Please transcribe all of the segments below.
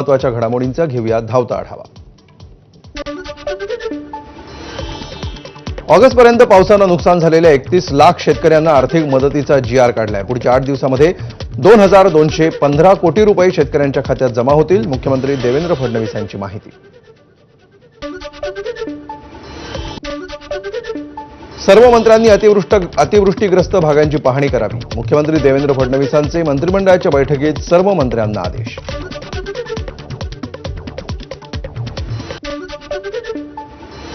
महत्त्वाच्या घडामोडींचा घेऊया धावता आढावा। ऑगस्टपर्यंत पावसानं नुकसान झालेल्या 31 लाख शेतकऱ्यांना आर्थिक मदतीचा GR काढलाय। पुढच्या 8 दिवसांमध्ये 2215 कोटी रुपये शेतकऱ्यांच्या खात्यात जमा होतील, मुख्यमंत्री देवेंद्र फडणवीस यांची माहिती। सर्व मंत्र्यांनी अतिवृष्टीग्रस्त भागांची पाहणी करावी, मुख्यमंत्री देवेंद्र फडणवीसांचे मंत्रिमंडळाच्या बैठकीत सर्व मंत्र्यांना आदेश।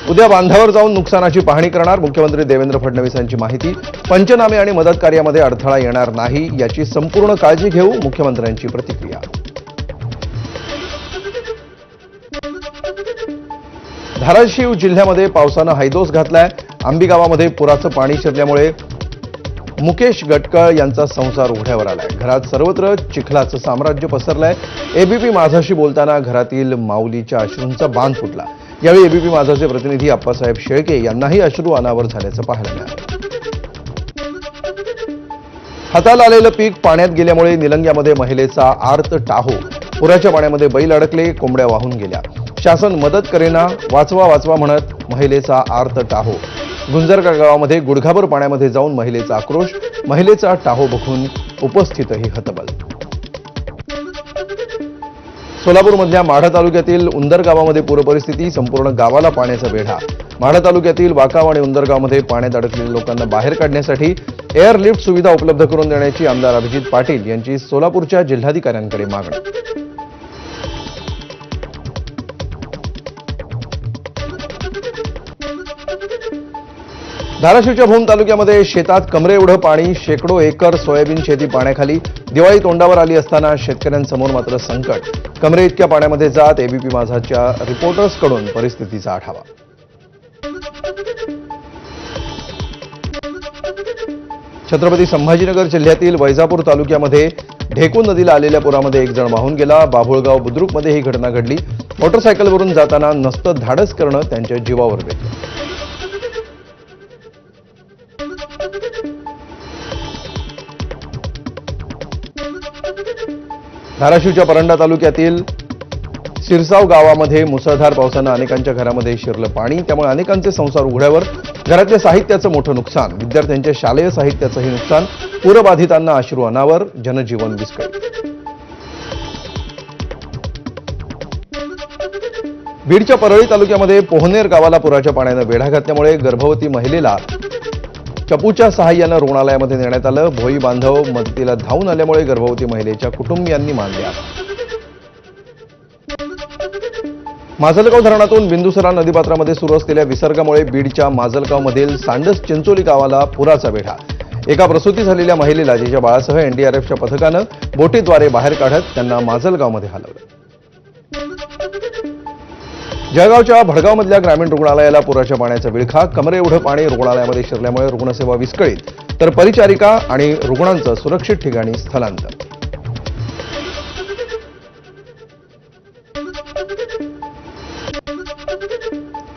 उद्या बांधावर जाऊन नुकसानाची पाहणी करणार मुख्यमंत्री देवेंद्र फडणवीस यांची माहिती। पंचनामे आणि मदत कार्यामध्ये अडथळा येणार नाही याची संपूर्ण काळजी घेऊ, मुख्यमंत्र्यांची प्रतिक्रिया। धाराशिव जिल्ह्यामध्ये पावसानं हैदोस घातलाय। आंबी गावामध्ये पुराचं पाणी शिरल्यामुळे मुकेश गटकळ यांचा संसार उघड्यावर आलाय। घरात सर्वत्र चिखलाचं साम्राज्य पसरलंय। एबीपी माझाशी बोलताना घरातील माऊलीच्या अश्रूंचा बांध फुटला। यावेळी एबीपी माझाचे प्रतिनिधी अप्पासाहेब शेळके यांनाही अश्रू अनावर झाल्याचं पाहायला मिळालं। हाताला आलेलं पीक पाण्यात गेल्यामुळे निलंग्यामध्ये महिलेचा आर्त टाहो। पुराच्या पाण्यामध्ये बैल अडकले, कोंबड्या वाहून गेल्या। शासन मदत करेना, वाचवा वाचवा म्हणत महिलेचा आर्त टाहो। गुंजरगा गावामध्ये गुडघाभर पाण्यामध्ये जाऊन महिलेचा आक्रोश, महिलेचा टाहो बघून उपस्थितही हतबल। सोलापूरमधल्या माढा तालुक्यातील उंदर गावामध्ये पूरपरिस्थिती, संपूर्ण गावाला पाण्याचा वेढा। माढा तालुक्यातील वाकाव आणि उंदरगावमध्ये पाण्यात अडकलेल्या लोकांना बाहेर काढण्यासाठी एअरलिफ्ट सुविधा उपलब्ध करून देण्याची आमदार अभिजित पाटील यांची सोलापूरच्या जिल्हाधिकाऱ्यांकडे मागणी। धाराशिवच्या भूम तालुक्यामध्ये शेतात कमरे एवढं पाणी, शेकडो एकर सोयाबीन शेती पाण्याखाली। दिवाळी तोंडावर आली असताना शेतकऱ्यांसमोर मात्र संकट। कमरे इतक्या पाण्यामध्ये जात एबीपी माझाच्या रिपोर्टर्सकडून परिस्थितीचा आढावा। छत्रपती संभाजीनगर जिल्ह्यातील वैजापूर तालुक्यामध्ये ढेकून नदीला आलेल्या पुरामध्ये एक जण वाहून गेला। बाभुळगाव बुद्रुकमध्ये ही घटना घडली। मोटरसायकलवरून जाताना नसतं धाडस करणं त्यांच्या जीवावर बेतलं। धाराशिवच्या परंडा तालुक्यातील सिरसाव गावामध्ये मुसळधार पावसानं अनेकांच्या घरामध्ये शिरलं पाणी, त्यामुळे अनेकांचे संसार उघड्यावर। घरातल्या साहित्याचं मोठं नुकसान, विद्यार्थ्यांच्या शालेय साहित्याचंही नुकसान। पूरबाधितांना अश्रू अनावर, जनजीवन विस्कळीत। बीडच्या परळी तालुक्यामध्ये पोहनेर गावाला पुराच्या पाण्यानं वेढा घातल्यामुळे गर्भवती महिलेला चपूच्या सहाय्यानं रुग्णालयामध्ये नेण्यात आलं। भोई बांधव मदतीला धावून आल्यामुळे गर्भवती महिलेच्या कुटुंबियांनी मानले आभार। माजलगाव धरणातून बिंदुसरा नदीपात्रामध्ये सुरू असलेल्या विसर्गामुळे बीडच्या माजलगावमधील सांडस चिंचोली गावाला पुराचा वेढा। एका प्रसूती झालेल्या महिलेला तिच्या बाळासह एनडीआरएफच्या पथकानं बोटीद्वारे बाहेर काढत त्यांना माजलगावमध्ये हलवलं। जळगावच्या भडगावमधल्या ग्रामीण रुग्णालयाला पुराच्या पाण्याचा विळखा। कमरे एवढं पाणी रुग्णालयामध्ये शिरल्यामुळे रुग्णसेवा विस्कळीत, तर परिचारिका आणि रुग्णांचं सुरक्षित ठिकाणी स्थलांतर।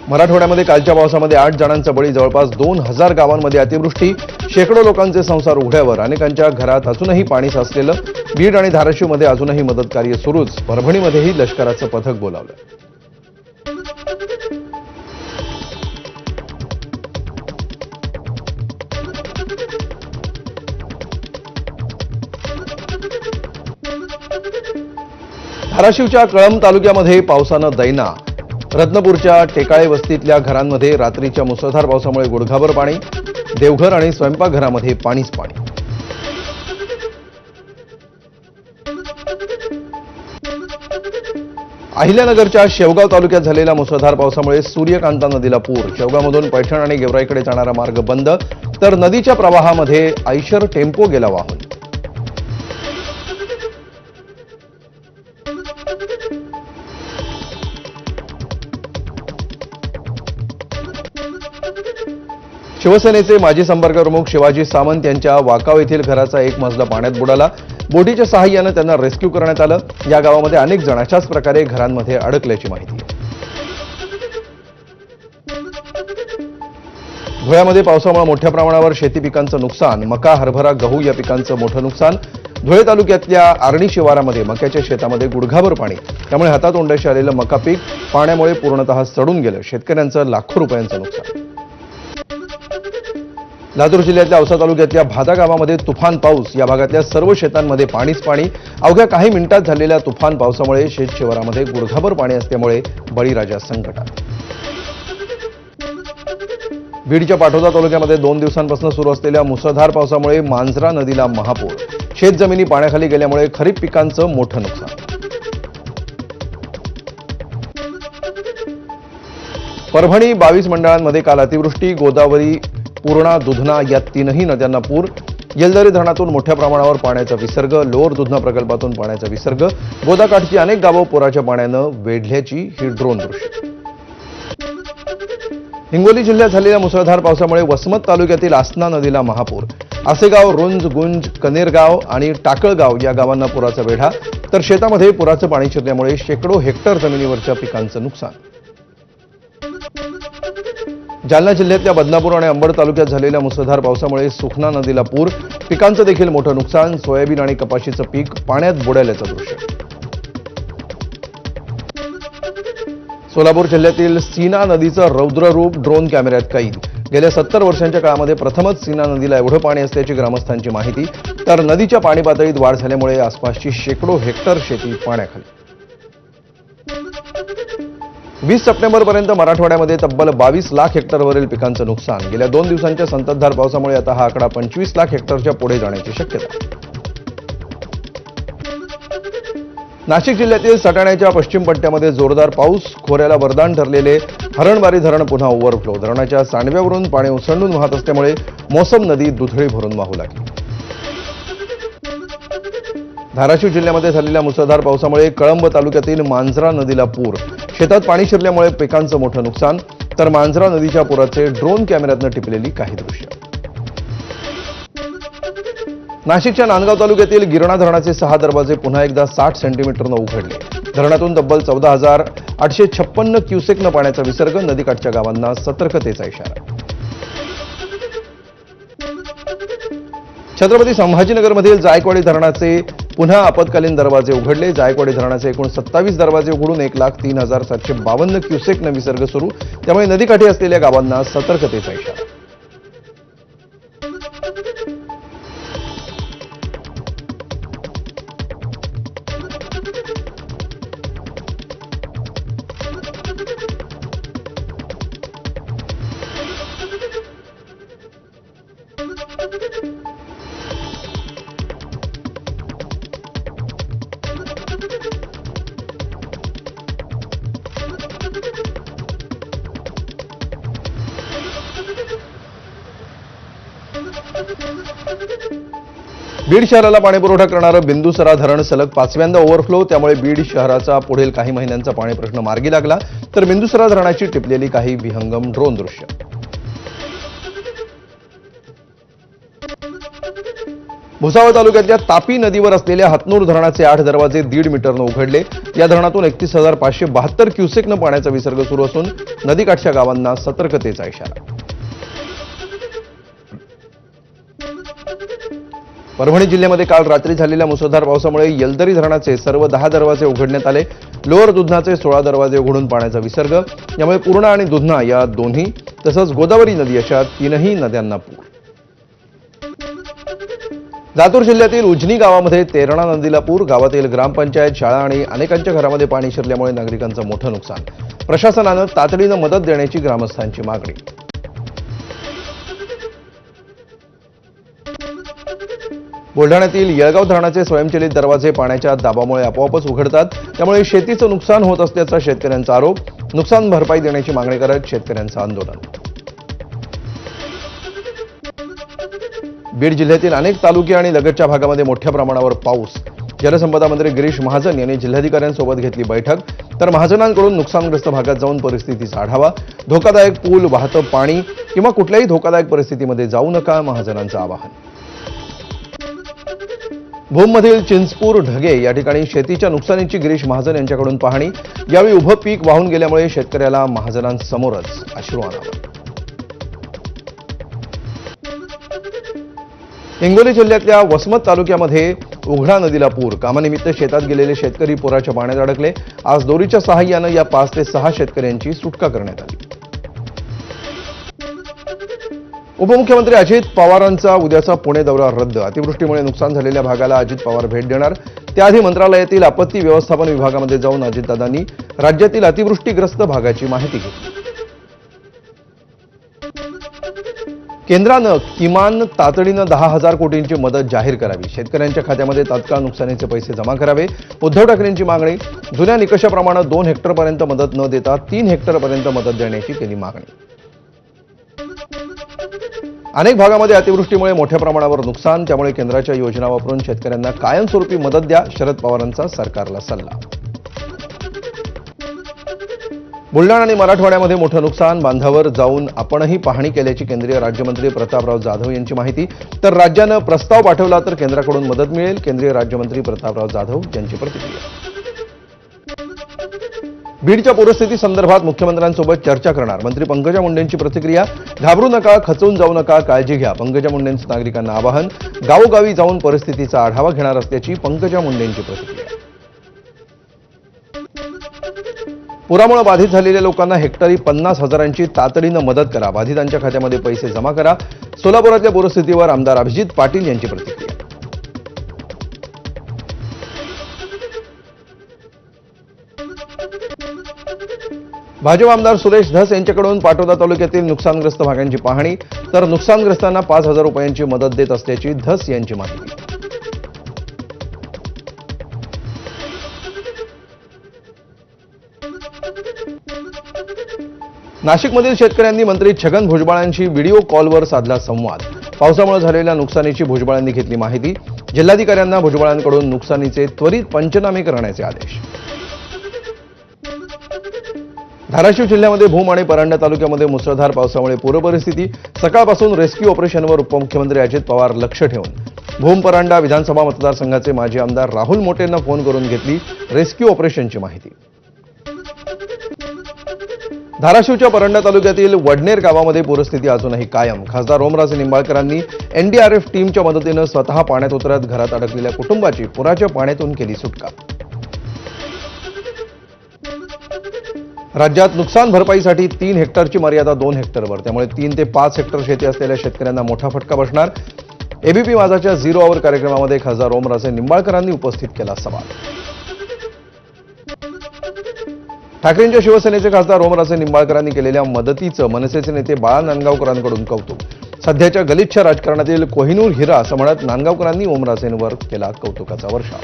मराठवाड्यामध्ये कालच्या पावसामध्ये 8 जणांचा बळी, जवळपास 2000 गावांमध्ये अतिवृष्टी। शेकडो लोकांचे संसार उघड्यावर, अनेकांच्या घरात अजूनही पाणी साचलेलं। बीड आणि धाराशिवमध्ये अजूनही मदत कार्य सुरूच। परभणीमध्येही लष्कराचं पथक बोलावलं। धाराशिवच्या कळंब तालुक्यामध्ये पावसानं दैना। रत्नपूरच्या टेकाळे वस्तीतल्या घरांमध्ये रात्रीच्या मुसळधार पावसामुळे गुडघाभर पाणी। देवघर आणि स्वयंपाकघरामध्ये पाणीच पाणी। अहिल्यानगरच्या शेवगाव तालुक्यात झालेल्या मुसळधार पावसामुळे सूर्यकांता नदीला पूर। शेवगावमधून पैठण आणि गेवराईकडे जाणारा मार्ग बंद, तर नदीच्या प्रवाहामध्ये आयशर टेम्पो गेला वाहून। शिवसेनेचे माजी संपर्क प्रमुख शिवाजी सावंत यांच्या वाकाव येथील घराचा एक मजला पाण्यात बुडाला। बोटीच्या सहाय्यानं त्यांना रेस्क्यू करण्यात आलं। या गावामध्ये अनेक जण अशाच प्रकारे घरांमध्ये अडकल्याची माहिती आहे। धुळ्यामध्ये पावसामुळे मोठ्या प्रमाणावर शेती पिकांचं नुकसान। मका, हरभरा, गहू या पिकांचं मोठं नुकसान। धुळे तालुक्यातल्या आर्णी शिवारामध्ये मक्याच्या शेतामध्ये गुडघाभर पाणी, त्यामुळे हातातोंडाशी आलेलं मका पीक पाण्यामुळे पूर्णतः सडून गेलं. शेतकऱ्यांचं लाखो रुपयांचं नुकसान. लातूर जिल्ह्यातल्या औसा तालुक्यातल्या भादा गावामध्ये तुफान पाऊस, या भागातल्या सर्व शेतांमध्ये पाणीच पाणी. अवघ्या काही मिनिटात झालेल्या तुफान पावसामुळे शेत शिवारामध्ये गुडघाभर पाणी असल्यामुळे बळीराजा संकटात. बीडच्या पाटोदा तालुक्यामध्ये 2 दिवसांपासून सुरू असलेल्या मुसळधार पावसामुळे मांजरा नदीला महापूर. शेतजमिनी पाण्याखाली गेल्यामुळे खरीप पिकांचं मोठं नुकसान. परभणी 22 मंडळांमध्ये काल अतिवृष्टी. गोदावरी, पूर्णा, दुधना या 3ही नद्यांना पूर. येलदरी धरणातून मोठ्या प्रमाणावर पाण्याचा विसर्ग. लोअर दुधना प्रकल्पातून पाण्याचा विसर्ग. गोदाकाठची अनेक गावं पुराच्या पाण्यानं वेढल्याची ही ड्रोन दृश्य. हिंगोली जिल्ह्यात झालेल्या मुसळधार पावसामुळे वसमत तालुक्यातील आसना नदीला महापूर. आसेगाव, रुंज, गुंज, कनेरगाव आणि टाकळगाव या गावांना पुराचा वेढा. तर शेतामध्ये पुराचं पाणी शिरल्यामुळे शेकडो हेक्टर जमिनीवरच्या पिकांचं नुकसान. जालना जिल्ह्यातल्या बदनापूर आणि अंबड तालुक्यात झालेल्या मुसळधार पावसामुळे सुखना नदीला पूर. पिकांचं देखील मोठं नुकसान. सोयाबीन आणि कपाशीचं पीक पाण्यात बुडाल्याचं दृश्य. सोलापूर जिल्ह्यातील सीना नदीचं रौद्र रूप ड्रोन कॅमेऱ्यात कैद. गेल्या 70 वर्षांच्या काळामध्ये प्रथमच सीना नदीला एवढं पाणी असल्याची ग्रामस्थांची माहिती. तर नदीच्या पाणी पातळीत वाढ झाल्यामुळे आसपासची शेकडो हेक्टर शेती पाण्याखाली. 20 सप्टेंबरपर्यंत मराठवाड्यामध्ये तब्बल 22 लाख हेक्टरवरील पिकांचं नुकसान. गेल्या 2 दिवसांच्या संततधार पावसामुळे आता हा आकडा 25 लाख हेक्टरच्या पुढे जाण्याची शक्यता. नाशिक जिल्ह्यातील सटाण्याच्या पश्चिम पट्ट्यामध्ये जोरदार पाऊस. खोऱ्याला वरदान ठरलेले हरणबारी धरण पुन्हा ओव्हरफ्लो. धरणाच्या सांडव्यावरून पाणी ओसंडून वाहत असल्यामुळे मोसम नदी दुथडी भरून वाहू लागली. धाराशिव जिल्ह्यामध्ये झालेल्या मुसळधार पावसामुळे कळंब तालुक्यातील मांजरा नदीला पूर. शेतात पाणी शिरल्यामुळे पिकांचं मोठं नुकसान. तर मांजरा नदीच्या पुराचे ड्रोन कॅमेऱ्यातनं टिपलेली काही दृश्य. नाशिकच्या नांदगाव तालुक्यातील गिरणा धरणाचे 6 दरवाजे पुन्हा एकदा 60 सेंटीमीटरनं उघडले. धरणातून तब्बल 14,856 क्युसेकनं पाण्याचा विसर्ग. नदीकाठच्या गावांना सतर्कतेचा इशारा. छत्रपती संभाजीनगरमधील जायकवाडी धरणाचे पुन्हा आपत्कालीन दरवाजे उघडले. जायकवाडी धरणाचे एकूण 27 दरवाजे उघडून 1,03,752 क्युसेकनं विसर्ग सुरू. त्यामुळे नदीकाठी असलेल्या गावांना सतर्कतेचा इशारा. बीड शहराला पाणीपुरवठा करणारं बिंदुसरा धरण सलग 5व्यांदा ओव्हरफ्लो. त्यामुळे बीड शहराचा पुढील काही महिन्यांचा पाणी प्रश्न मार्गी लागला. तर बिंदुसरा धरणाची टिपलेली काही विहंगम ड्रोन दृश्य. भुसावळ तालुक्यातल्या तापी नदीवर असलेल्या हतनूर धरणाचे 8 दरवाजे 1.5 मीटरनं उघडले. या धरणातून 31,572 क्युसेकनं पाण्याचा विसर्ग सुरू असून नदीकाठच्या गावांना सतर्कतेचा इशारा. परभणी जिल्ह्यामध्ये काल रात्री झालेल्या मुसळधार पावसामुळे येलदरी धरणाचे सर्व 10 दरवाजे उघडण्यात आले. लोअर दुधनाचे 16 दरवाजे उघडून पाण्याचा विसर्ग. यामुळे पूर्णा आणि दुधना या दोन्ही तसंच गोदावरी नदी अशा 3ही नद्यांना पूर. लातूर जिल्ह्यातील उजनी गावामध्ये तेरणा नदीला पूर. गावातील ग्रामपंचायत, शाळा आणि अनेकांच्या घरामध्ये पाणी शिरल्यामुळे नागरिकांचं मोठं नुकसान. प्रशासनानं तातडीनं मदत देण्याची ग्रामस्थांची मागणी. बुलढाण्यातील येळगाव धरणाचे स्वयंचलित दरवाजे पाण्याच्या दाबामुळे आपोआपच उघडतात. त्यामुळे शेतीचं नुकसान होत असल्याचा शेतकऱ्यांचा आरोप. नुकसान भरपाई देण्याची मागणी करत शेतकऱ्यांचं आंदोलन. बीड जिल्ह्यातील अनेक तालुके आणि लगतच्या भागामध्ये मोठ्या प्रमाणावर पाऊस. जलसंपदा मंत्री गिरीश महाजन यांनी जिल्हाधिकाऱ्यांसोबत घेतली बैठक. तर महाजनांकडून नुकसानग्रस्त भागात जाऊन परिस्थितीचा आढावा. धोकादायक पूल, वाहतं पाणी किंवा कुठल्याही धोकादायक परिस्थितीमध्ये जाऊ नका, महाजनांचं आवाहन. भूममधील चिंचपूर, ढगे या ठिकाणी शेतीच्या नुकसानीची गिरीश महाजन यांच्याकडून पाहणी. यावेळी उभं पीक वाहून गेल्यामुळे शेतकऱ्याला महाजनांसमोरच अश्रू अनावर. हिंगोली जिल्ह्यातल्या वसमत तालुक्यामध्ये उघडा नदीला पूर. कामानिमित्त शेतात गेलेले शेतकरी पुराच्या पाण्यात अडकले. आज दोरीच्या सहाय्यानं या 5 ते 6 शेतकऱ्यांची सुटका करण्यात आली. उपमुख्यमंत्री अजित पवारांचा उद्याचा पुणे दौरा रद्द. अतिवृष्टीमुळे नुकसान झालेल्या भागाला अजित पवार भेट देणार. त्याआधी मंत्रालयातील आपत्ती व्यवस्थापन विभागामध्ये जाऊन अजितदादांनी राज्यातील अतिवृष्टीग्रस्त भागाची माहिती घेतली. केंद्रानं किमान तातडीनं 10,000 कोटींची मदत जाहीर करावी. शेतकऱ्यांच्या खात्यामध्ये तात्काळ नुकसानीचे पैसे जमा करावे. उद्धव ठाकरेंची मागणी. जुन्या निकषाप्रमाणे 2 हेक्टरपर्यंत मदत न देता 3 हेक्टरपर्यंत मदत देण्याची केली मागणी. अनेक भागामध्ये अतिवृष्टीमुळे मोठ्या प्रमाणावर नुकसान. त्यामुळे केंद्राच्या योजना वापरून शेतकऱ्यांना कायमस्वरूपी मदत द्या. शरद पवारांचा सरकारला सल्ला. बुलढाणा आणि मराठवाड्यामध्ये मोठं नुकसान. बांधावर जाऊन आपणही पाहणी केल्याची केंद्रीय राज्यमंत्री प्रतापराव जाधव यांची माहिती. तर राज्यानं प्रस्ताव पाठवला तर केंद्राकडून मदत मिळेल. केंद्रीय राज्यमंत्री प्रतापराव जाधव यांची प्रतिक्रिया. बीडच्या पूरस्थिती संदर्भात मुख्यमंत्र्यांसोबत चर्चा करणार. मंत्री पंकजा मुंडेंची प्रतिक्रिया. घाबरू नका, खचून जाऊ नका, काळजी घ्या. पंकजा मुंडेंचं नागरिकांना आवाहन. गावोगावी जाऊन परिस्थितीचा आढावा घेणार असल्याची पंकजा मुंडेंची प्रतिक्रिया. पुरामुळे बाधित झालेल्या लोकांना हेक्टरी 50,000ची तातडीनं मदत करा. बाधितांच्या खात्यामध्ये पैसे जमा करा. सोलापुरातल्या पूरस्थितीवर आमदार अभिजित पाटील यांची प्रतिक्रिया. भाजप आमदार सुरेश धस यांच्याकडून पाटोदा तालुक्यातील नुकसानग्रस्त भागांची पाहणी. तर नुकसानग्रस्तांना 5,000 रुपयांची मदत देत असल्याची धस यांची माहिती. नाशिकमधील शेतकऱ्यांनी मंत्री छगन भुजबळांशी व्हिडिओ कॉलवर साधला संवाद. पावसामुळे झालेल्या नुकसानीची भुजबळांनी घेतली माहिती. जिल्हाधिकाऱ्यांना भुजबळांकडून नुकसानीचे त्वरित पंचनामे करण्याचे आदेश. धाराशिव जिल्ह्यामध्ये भूम आणि परंडा तालुक्यामध्ये मुसळधार पावसामुळे पूरपरिस्थिती. सकाळपासून रेस्क्यू ऑपरेशनवर उपमुख्यमंत्री अजित पवार लक्ष ठेवून. भूम परंडा विधानसभा मतदारसंघाचे माजी आमदार राहुल मोटेंना फोन करून घेतली रेस्क्यू ऑपरेशनची माहिती. धाराशिवच्या परंडा तालुक्यातील वडनेर गावामध्ये पूरस्थिती अजूनही कायम. खासदार ओमराजे निंबाळकरांनी एनडीआरएफ टीमच्या मदतीनं स्वतः पाण्यात उतरत घरात अडकलेल्या कुटुंबाची पुराच्या पाण्यातून केली सुटका. राज्यात नुकसान भरपाईसाठी 3 हेक्टरची मर्यादा 2 हेक्टरवर. त्यामुळे 3 ते 5 हेक्टर शेती असलेल्या शेतकऱ्यांना मोठा फटका बसणार. एबीपी माझाच्या 0 आवर कार्यक्रमामध्ये खासदार ओमराजे निंबाळकरांनी उपस्थित केला सवाल. ठाकरेंच्या शिवसेनेचे खासदार ओमराजे निंबाळकरांनी केलेल्या मदतीचं मनसेचे नेते बाळा नांदगावकरांकडून कौतुक. सध्याच्या गलिच्छ राजकारणातील कोहिनूर हिरा असं म्हणत नांदगावकरांनी ओमराजेंवर केला कौतुकाचा वर्षाव.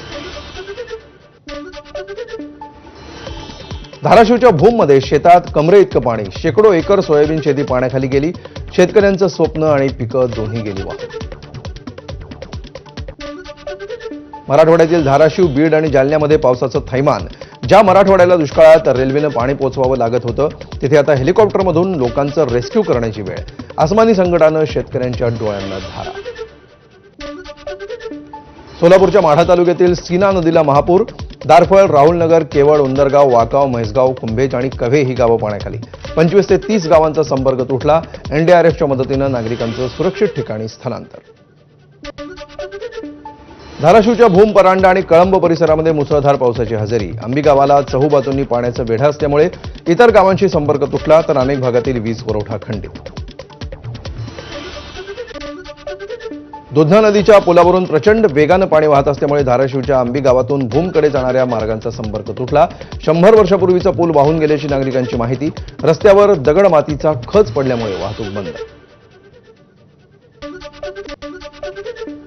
धाराशिवच्या भूममध्ये शेतात कमरे इतकं पाणी. शेकडो एकर सोयाबीन शेती पाण्याखाली गेली. शेतकऱ्यांचं स्वप्न आणि पिकं दोन्ही गेली वाहून. मराठवाड्यातील धाराशिव, बीड आणि जालन्यामध्ये पावसाचं थैमान. ज्या मराठवाड्याला दुष्काळात रेल्वेनं पाणी पोचवावं लागत होतं तिथे आता हेलिकॉप्टरमधून लोकांचं रेस्क्यू करण्याची वेळ. आसमानी संकटानं शेतकऱ्यांच्या डोळ्यांना धारा. सोलापूरच्या माढा तालुक्यातील सीना नदीला महापूर. दारफळ, राहुलनगर, केवळ, उंदरगाव, वाकाव, म्हैसगाव, कुंभेज आणि कव्हे ही गावं पाण्याखाली. 25 ते 30 गावांचा संपर्क तुटला. एनडीआरएफच्या मदतीनं नागरिकांचं सुरक्षित ठिकाणी स्थलांतर. धाराशिवच्या भूम, परांडा आणि कळंब परिसरामध्ये मुसळधार पावसाची हजेरी. अंबी गावाला चहूबाजूंनी पाण्याचं वेढा असल्यामुळे इतर गावांशी संपर्क तुटला. तर अनेक भागातील वीज पुरवठा खंडित. दुधना नदीच्या पुलावरून प्रचंड वेगानं पाणी वाहत असल्यामुळे धाराशिवच्या अंबी गावातून भूमकडे जाणाऱ्या मार्गांचा संपर्क तुटला. 100 वर्षापूर्वीचा पूल वाहून गेल्याची नागरिकांची माहिती. रस्त्यावर दगड मातीचा खच पडल्यामुळे वाहतूक बंद.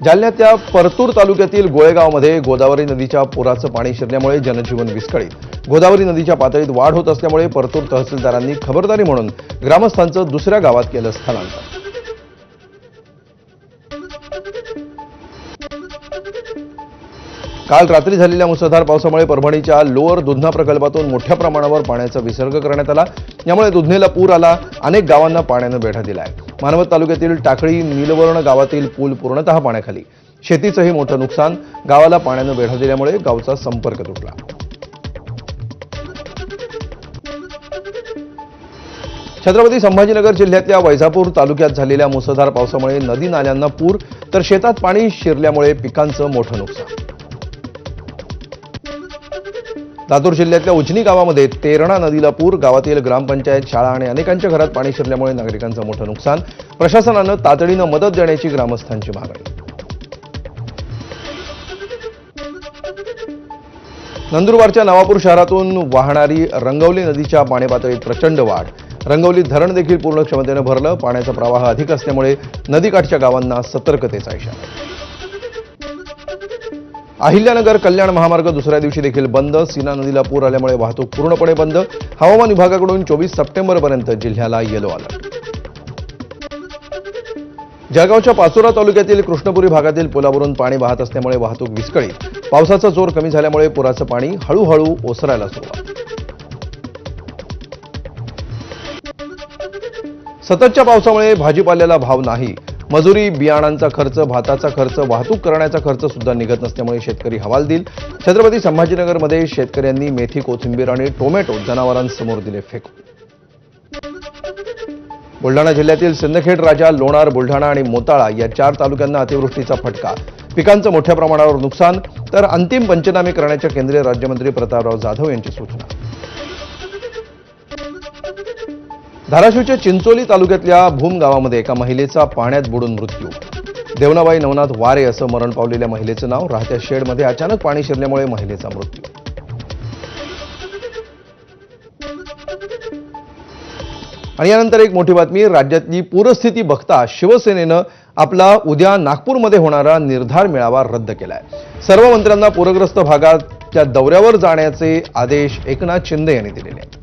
जालन्याच्या परतूर तालुक्यातील गोळेगावमध्ये गोदावरी नदीच्या पुराचं पाणी शिरल्यामुळे जनजीवन विस्कळीत. गोदावरी नदीच्या पातळीत वाढ होत असल्यामुळे परतूर तहसीलदारांनी खबरदारी म्हणून ग्रामस्थांचं दुसऱ्या गावात केलं स्थलांतर. काल रात्री झालेल्या मुसळधार पावसामुळे परभणीच्या लोअर दुधना प्रकल्पातून मोठ्या प्रमाणावर पाण्याचा विसर्ग करण्यात आला. यामुळे दुधनेला पूर आला. अनेक गावांना पाण्यानं वेढा दिलाय. मानवत तालुक्यातील टाकळी, नीलवर्ण गावातील पूल पूर्णतः पाण्याखाली. शेतीचंही मोठं नुकसान. गावाला पाण्यानं वेढा दिल्यामुळे गावचा संपर्क तुटला. छत्रपती संभाजीनगर जिल्ह्यातल्या वैजापूर तालुक्यात झालेल्या मुसळधार पावसामुळे नदी नाल्यांना पूर तर शेतात पाणी शिरल्यामुळे पिकांचं मोठं नुकसान. लातूर जिल्ह्यातल्या उजनी गावामध्ये तेरणा नदीला पूर, गावातील ग्रामपंचायत, शाळा आणि अनेकांच्या घरात पाणी शिरल्यामुळे नागरिकांचं मोठं नुकसान. प्रशासनानं तातडीनं मदत देण्याची ग्रामस्थांची मागणी. नंदुरबारच्या नवापूर शहरातून वाहणारी रंगवली नदीच्या पाणी पातळीत प्रचंड वाढ. रंगवली धरण देखील पूर्ण क्षमतेनं भरलं. पाण्याचा प्रवाह अधिक असल्यामुळे नदीकाठच्या गावांना सतर्कतेचा इशारा. अहिल्यानगर कल्याण महामार्ग दुसऱ्या दिवशी देखील बंद. सीना नदीला पूर आल्यामुळे वाहतूक पूर्णपणे बंद. हवामान विभागाकडून 24 सप्टेंबरपर्यंत जिल्ह्याला येलो अलर्ट. जळगावच्या पाचोरा तालुक्यातील कृष्णपुरी भागातील पुलावरून पाणी वाहत असल्यामुळे वाहतूक विस्कळीत. पावसाचा जोर कमी झाल्यामुळे पुराचं पाणी हळूहळू ओसरायला सुरुवात. सततच्या पावसामुळे भाजीपाल्याला भाव नाही. मजुरी, बियाणांचा खर्च, भाताचा खर्च, वाहतूक करण्याचा खर्च सुद्धा निघत नसल्यामुळे शेतकरी हवालदिल. छत्रपती संभाजीनगरमध्ये शेतकऱ्यांनी मेथी, कोथिंबीर आणि टोमॅटो जनावरांसमोर दिले फेकून. बुलढाणा जिल्ह्यातील सिंदखेड राजा, लोणार, बुलढाणा आणि मोताळा या 4 तालुक्यांना अतिवृष्टीचा फटका. पिकांचं मोठ्या प्रमाणावर नुकसान. तर अंतिम पंचनामे करण्याच्या केंद्रीय राज्यमंत्री प्रतापराव जाधव यांची सूचना. धाराशिवच्या चिंचोली तालुक्यातल्या भूम गावामध्ये एका महिलेचा पाण्यात बुडून मृत्यू. देवनाबाई नवनाथ वारे असं मरण पावलेल्या महिलेचं नाव. राहत्या शेडमध्ये अचानक पाणी शिरल्यामुळे महिलेचा मृत्यू. आणि यानंतर एक मोठी बातमी. राज्यातली पूरस्थिती बघता शिवसेनेनं आपला उद्या नागपूरमध्ये होणारा निर्धार मेळावा रद्द केलाय. सर्व मंत्र्यांना पूरग्रस्त भागाच्या दौऱ्यावर जाण्याचे आदेश एकनाथ शिंदे यांनी दिलेले आहेत.